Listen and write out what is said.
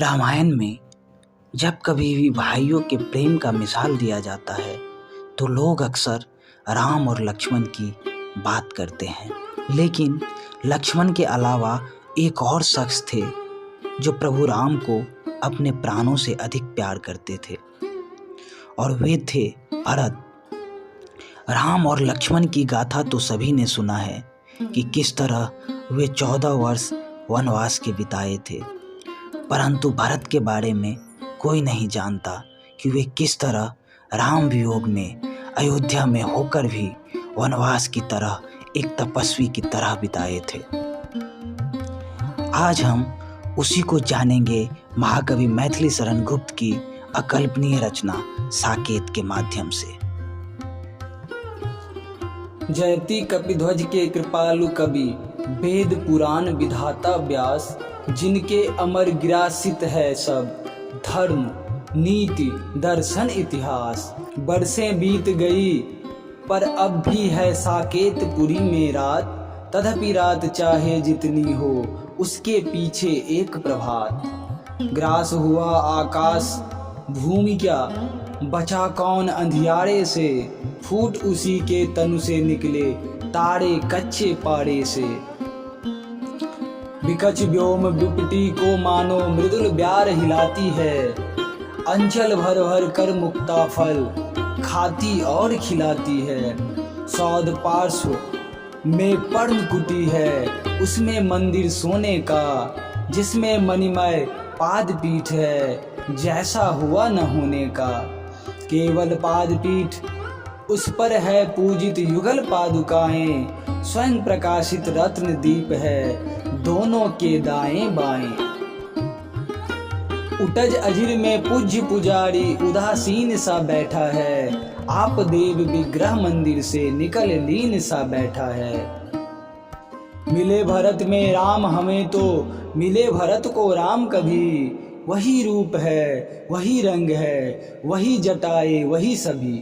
रामायण में जब कभी भी भाइयों के प्रेम का मिसाल दिया जाता है तो लोग अक्सर राम और लक्ष्मण की बात करते हैं। लेकिन लक्ष्मण के अलावा एक और शख्स थे जो प्रभु राम को अपने प्राणों से अधिक प्यार करते थे और वे थे भरत। राम और लक्ष्मण की गाथा तो सभी ने सुना है कि किस तरह वे 14 वर्ष वनवास के बिताए थे, परंतु भरत के बारे में कोई नहीं जानता कि वे किस तरह राम वियोग में अयोध्या में होकर भी वनवास की तरह एक तपस्वी की तरह बिताए थे। आज हम उसी को जानेंगे महाकवि मैथिली शरण गुप्त की अकल्पनीय रचना साकेत के माध्यम से। जयति कपिध्वज के कृपालु कवि, वेद पुराण विधाता व्यास, जिनके अमर गिरासित है सब धर्म नीति दर्शन इतिहास। बरसें बीत गई पर अब भी है साकेतपुरी में रात, तथापि रात चाहे जितनी हो उसके पीछे एक प्रभात। ग्रास हुआ आकाश भूमि क्या, बचा कौन अंधियारे से, फूट उसी के तनु से निकले तारे कच्चे पारे से। विकच व्योम विपटी को मानो मृदुल ब्यार हिलाती है, अंचल भर भर कर मुक्ता फल खाती और खिलाती है। सौद पार्श्व में पर्ण कुटी है, उसमें मंदिर सोने का, जिसमें मणिमय पाद पीठ है जैसा हुआ न होने का। केवल पाद पीठ उस पर है पूजित युगल पादुकाएं, स्वयं प्रकाशित रत्न दीप है दोनों के दाएं बाएं। उटज अजिर में पूज्य पुजारी उदासीन सा बैठा है, आप देव विग्रह मंदिर से निकल लीन सा बैठा है। मिले भरत में राम हमें तो मिले भरत को राम कभी, वही रूप है वही रंग है वही जटाए वही सभी।